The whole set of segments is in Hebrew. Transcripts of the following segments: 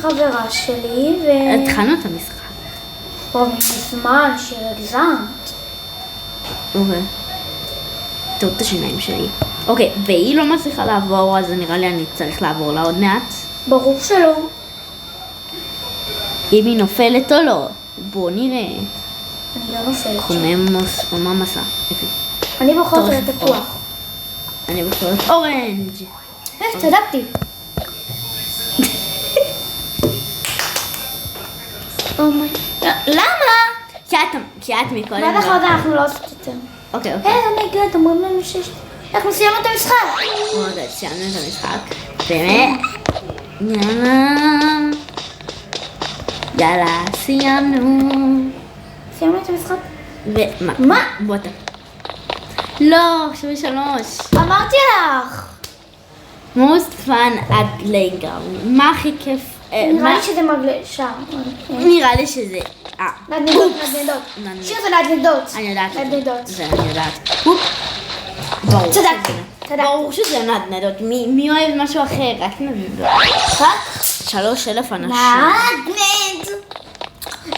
חברה שלי התחלנו את המשחק. פה מזמן שהגזמת. אוקיי. תראו את השיניים שלי. אוקיי, והיא לא מצליחה לעבור, אז נראה לי אני צריך לעבור לה עוד מעט. ברור שלא. אם היא נופלת או לא. בואו נראה. אני לא נופלת. חוממוס או מה מסע. יפי. אני בוחרת את הכוח. אני בוחרת אורנג'. צדקתי. למה? כי את מקודם. מה נכון אנחנו לא עושות יותר. אוקיי. אומייגאד, אומרים לנו אנחנו סיימנו את המשחק. רגע, סיימנו את המשחק. באמת. יאללה, סיימנו. סיימנו את המשחק? ומה? מה? בוא אתה. לא, עכשיו 3. אמרתי לך. most fun at playground. מה הכי כיף? נראה לי שזה מגלשה. נראה לי שזה... נדנדות. שיר זה נדנדות. אני יודעת. נדנדות. זה אני יודעת. ברור. צדקתי. ברור שזה נדנדות. מי אוהב משהו אחר? רק נדנדות. רק? 3,000 אנשים. נדנד.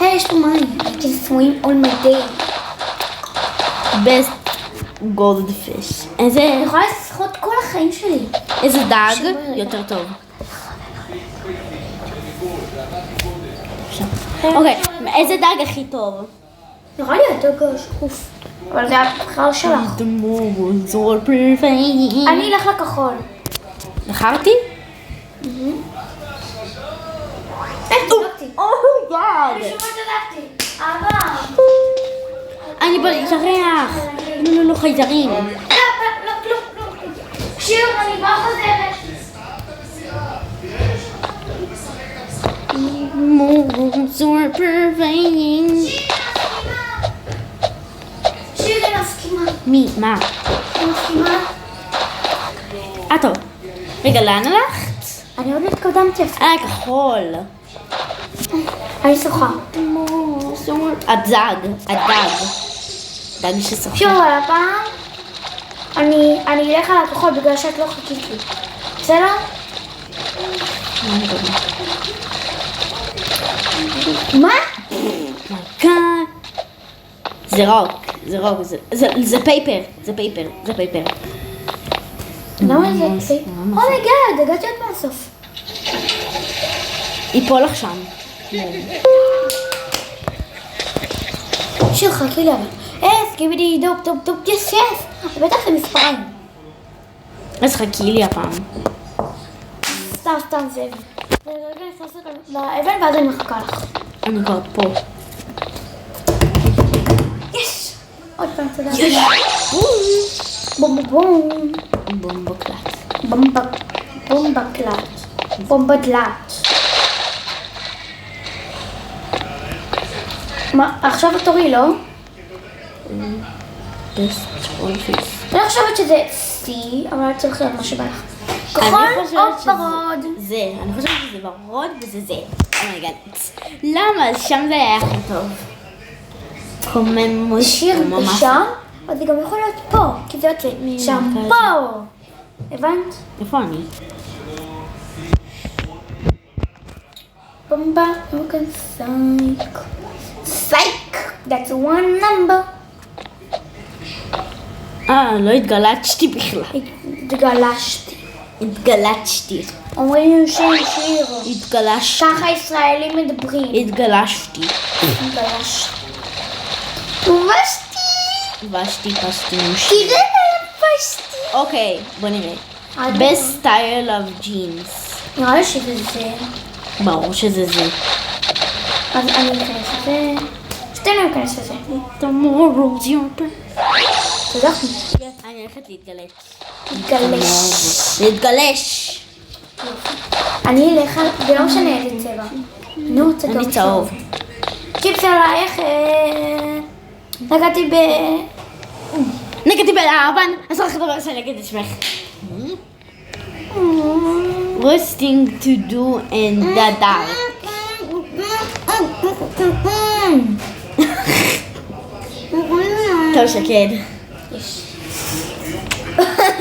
יש פה מים. I can swim all my day. best goldfish. אני יכולה לשחות כל החיים שלי. איזה דג יותר טוב. אוקיי, איזה דג הכי טוב? נראה לי הדג השקוף. אבל זה הבחירה שלך. אני אלך לכחול. בחרתי? צדקתי. גאד. שוב צדקתי. אבא. אני בירח. לא חייזרים. לא, כלום. שיר, אני כבר חוזרת. שיר, אני מסכימה. מי? מה? אני מסכימה. טוב. רגע, לאן הלכת? אני עוד לא התקדמתי. כחול. אני שוחה. הדג. דג ששוחה. שוב, על הפעם, אני אלך על הכחול בגלל שאת לא חיכית לי. בסדר? מה? זה רוק, זה פייפר. למה זה? אומייגאד, הגעתי עוד מהסוף. ייפול לך שם. שיר, חכי לי אבל. סקיבידי דופ, יס. בטח זה מספריים. אז חכי לי הפעם. סתם זה. רגע נכנסת לאבן ואז אני מחכה לך. אני כבר פה. יש! עוד פעם תודה. בום. בומבה דלת. מה, עכשיו התורי, לא? אני חושבת שזה C, אבל אני צריך להיות מה שבא לך. כחול או ורוד? זה, אני חושבת שזה ורוד וזה זה. אומייגאד. למה? שם זה היה הכי טוב. חוממוס. שיר שם, אבל זה גם יכול להיות פה, כי זה יוצא שם פה. הבנת? איפה אני? בומבה, מוקן סייק. סייק! That's one number. לא התגלצתי בכלל. התגלשתי. אומרים שיר. התגלשתי. ככה ישראלים מדברים. התגלשתי. פשתי. תראה, פשתי. אוקיי, בוא נראה. best style of jeans. נראה לי שזה זה. ברור שזה זה. אז אני אכנס לזה. שתינו ניכנס לזה. tomorrow's your birthday. צדקתי. אני הולכת להתגלש. אני אלך על... זה לא משנה איזה צבע. נו, צדוק. אני צהוב. קיפס עלייך... נגעתי בלבן, אז הולכת לדבר שאני אגיד את שמך. Worst thing to do in the dark. טוב שקד.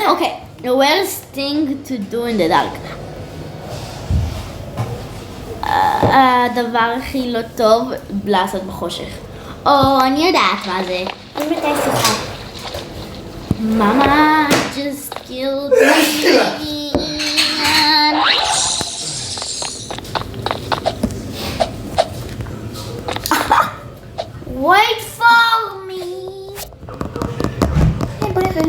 אוקיי, the worst thing to do in the dark. הדבר הכי לא טוב לעשות בחושך. או, אני יודעת מה זה. אני מתי שיחה. Mama just killed me. Wait for me. היי, בוא נראה.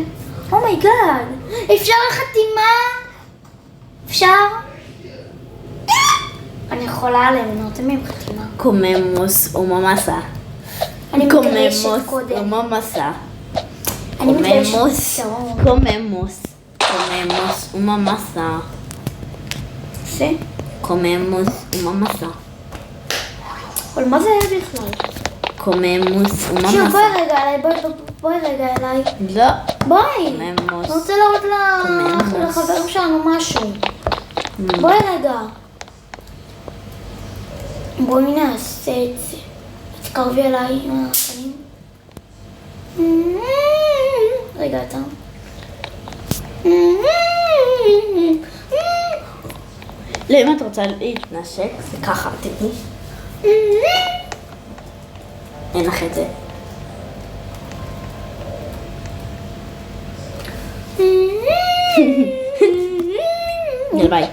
אומייגאד. אפשר חתימה? אפשר? אני יכולה ליהנות עם חתימה. Comemos uma maçã. אני מתגרשת Comemos קודם. uma maçã. אני מתגרשת Comemos. Comemos uma maçã. זה? Comemos uma maçã. אבל מה זה היה בכלל? Comemos uma שוב, בואי maçã. רגע אליי, בואי רגע אליי. לא. בואי. Comemos. אני רוצה להראות Comemos. לחברים שלנו משהו. בואי רגע. בואי נעשה את זה. תקרבי אליי עם הפנים. רגע, אתה. לא, אם את רוצה להתנשק, זה ככה, תראי. אין לך את זה. יאללה ביי.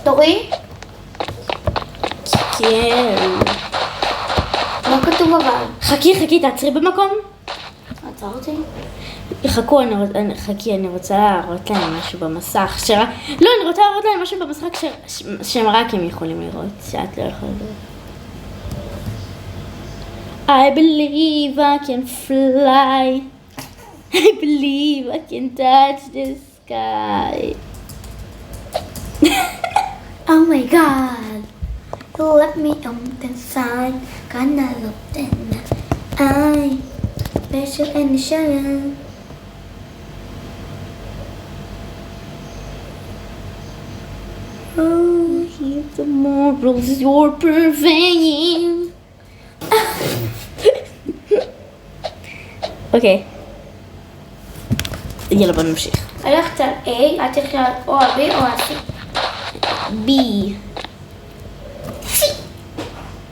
תורי? כן. מה כתוב אבל? חכי, תעצרי במקום. עצרתי? חכו, חכי, אני רוצה להראות להם משהו במסך. לא, אני רוצה להראות להם משהו במסך שהם רק הם יכולים לראות, שאת לא יכולה לראות. I believe I can fly. I believe I can touch the sky. Oh my god. You let me on the side. Gonna look then. I special and Sharon. Oh, here's the morals you're purveying. אוקיי. יאללה, בוא נמשיך. הלכת על A, את תלכי על או על B או על C. B.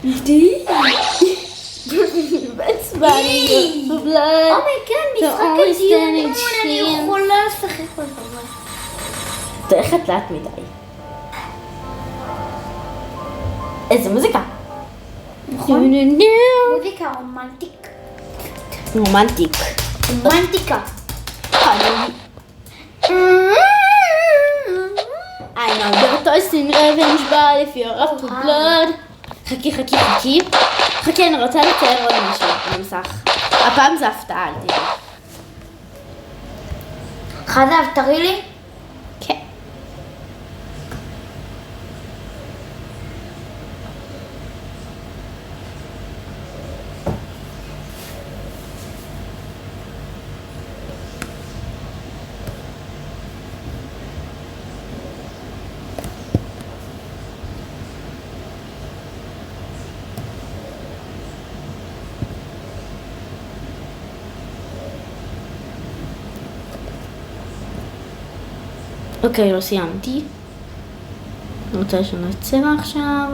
D. That's body of blood. אומייגאד, The משחק only הדיון, standing אני chance. יכולה לשחק כל דבר. זה איך את לאט מדי. איזה מוזיקה. נכון? מוזיקה רומנטיק. רומנטיק. רומנטיקה. I know you're toasting revenge but if you're up to blood. חכי. חכי, אני רוצה לצייר עוד משהו במסך. הפעם זה הפתעה, אל תראי. חזב, תראי לי. כן. אוקיי, לא סיימתי. אני רוצה לשנות צבע עכשיו.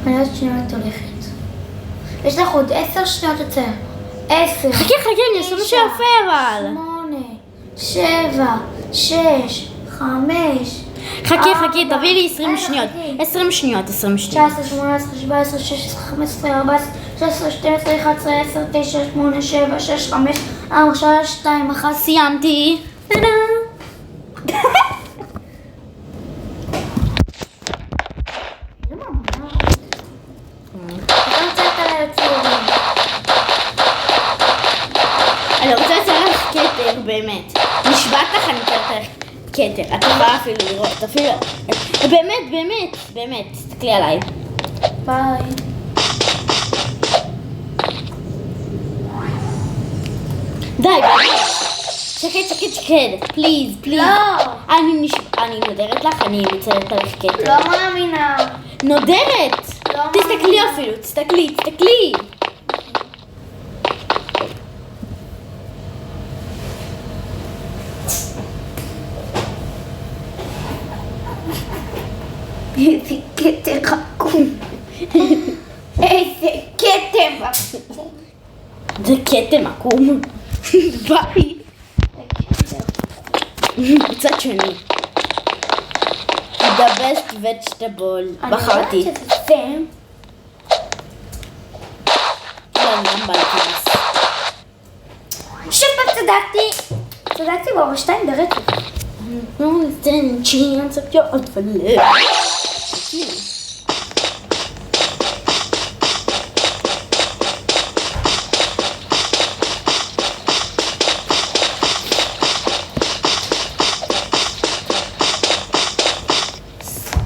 אני יודעת שניה את הולכת. יש לך עוד 10 שניות לצייר. 10. חכי, אני אעשה משהו יפה אבל. 8, 7, 6, 5. חכי, תביא לי 20 שניות. 20 שניות. 19, 18, 17, 16, 15, 14, 16, 12, 11, 10, 9, 8, 7, 6, 5, 4, 3, 2, 1. סיימתי. אני רוצה לצייר לך כתר, באמת. נשבעת לך, אני אצייר לך כתר. את יכולה אפילו לראות, אפילו... באמת, תסתכלי עליי. ביי. די, שקט, פליז. לא. אני נודרת לך, אני מציירת עליך כתר. לא מאמינה. נודרת! לא תסתכלי אפילו, תסתכלי. איזה כתם עקום. איזה כתם עקום. זה כתם עקום. ביי. מצד שני. The best vegetable. בחרתי. אני יודעת שזה זה. לא, אני גם בלקינס. שוב פעם צדקתי כבר 2 ברצף. No, then chance of your old for live.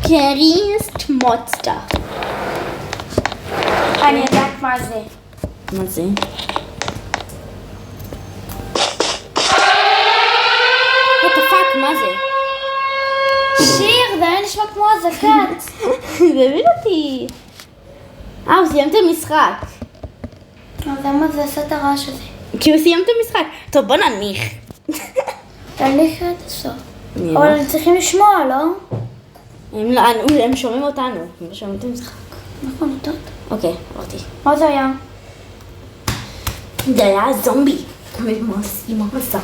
Scariest monster. אני יודעת מה זה. מה זה? What the fuck, מה זה? שיר, זה היה נשמע כמו אזעקת. זה הבין אותי. הוא סיים את המשחק. אז למה זה עשה את הרעש הזה? כי הוא סיים את המשחק. טוב, בוא נניח. תהליך עד הסוף. אני אבל הם צריכים לשמוע, לא? הם שומעים אותנו, הם שומעים את המשחק. נכון, טוב. אוקיי, עברתי. מה זה היה? זה היה זומבי. עם המסע.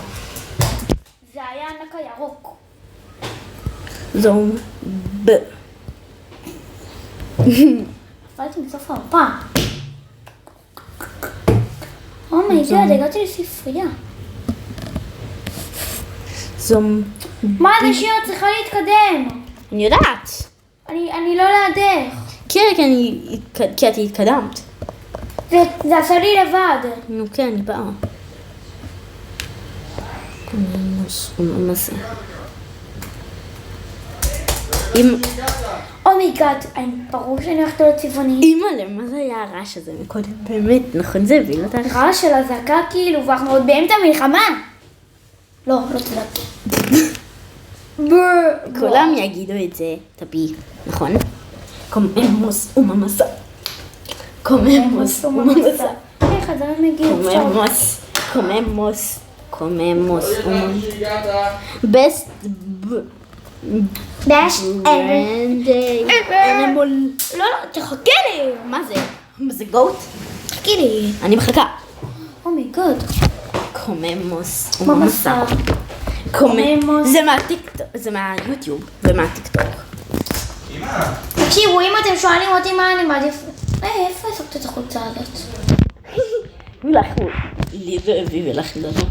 זה היה ענק הירוק. זומב. נפלתי מסוף המפה. אומייגאד, הגעתי לספרייה. מה זה שיר? צריכה להתקדם. אני יודעת. אני לא לידך. כן, כי את התקדמת. זה עשה לי לבד. נו כן, אני באה. אומייגאד, ברור שאני הולכת להיות צבעוני. אימא'לה, מה זה היה הרעש הזה מקודם? באמת, נכון זה הבין אותך? רעש של אזעקה כאילו, ואנחנו עוד באמצע המלחמה. לא צדקתי. כולם יגידו את זה, טבי, נכון? קוממוס וממסה. קוממוס וממסה. איך אתה מגיע עכשיו? קוממוס בסט ברנדי אנימול. לא, תחכה לי. מה זה? זה גוט? תחכי לי. אני מחכה. אומייגאד. קוממוס ממסה. קוממוס. זה מהטיקטוק, זה מהיוטיוב ומהטיקטוק. תקשיבו, אם אתם שואלים אותי מה אני מעדיף... איפה עשית את החולצה הזאת? ולכו, לי ואבי ולכו לנו.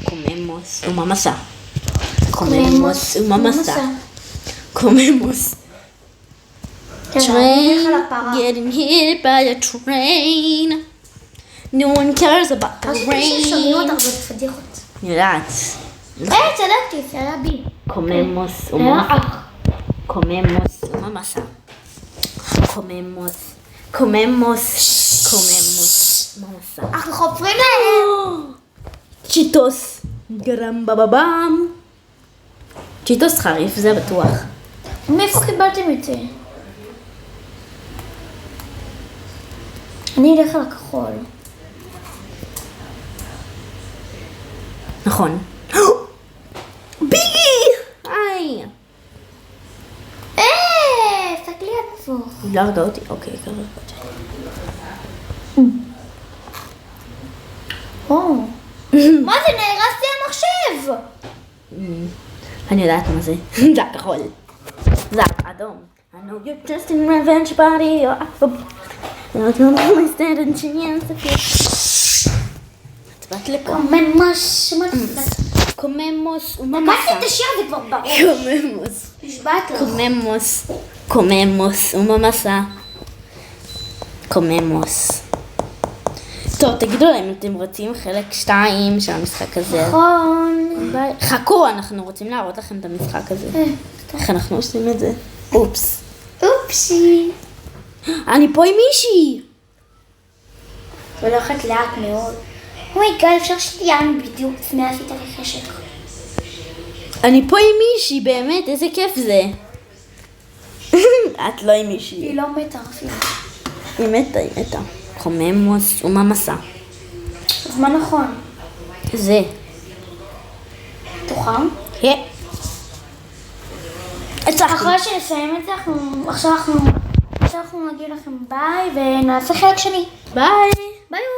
קוממוס וממסה. קוממוס וממסה. קוממוס. Train getting hit by a train. No one cares about the ששומעים rain. אותך בפדיחות. אני יודעת. צדקתי, זה היה בי. קוממוס היה וממסה. אח. קוממוס וממסה. קוממוס ממסה. אנחנו חופרים להם. צ'יטוס גרם בבאבם. צ'יטוס חריף, זה בטוח. מאיפה קיבלתם את זה? אני אלך על הכחול. נכון. ביגי! היי. תסתכלי עד הפוך. לא הרגע אותי? אוקיי, קרב אותי. מה זה? נהרסתי המחשב! אני יודעת מה זה. זה הכחול. זה האדום. I know you're just in revenge body, you're up for... I don't know my stand and chance of you. הצבעת לקום. קוממוס וממסה. קחתי את השיר הזה כבר ברור. קוממוס. נשבעת לך. קוממוס וממסה. קוממוס. טוב, תגידו להם אם אתם רוצים חלק 2 של המשחק הזה. נכון. חכו, אנחנו רוצים להראות לכם את המשחק הזה. איך אנחנו עושים את זה? אופס. אופסי. אני פה עם מישהי. הולכת לאט מאוד. אומייגאד, אפשר שתיין בדיוק לפני עשית לי חשק. אני פה עם מישהי, באמת, איזה כיף זה. את לא עם מישהי. היא לא מתה אפילו. היא מתה. קוממוס וממסה. אז מה נכון? זה. תוחם? כן. הצלחתי. אחרי שנסיים את זה, עכשיו אנחנו נגיד לכם ביי ונעשה חלק שני. ביי. ביי.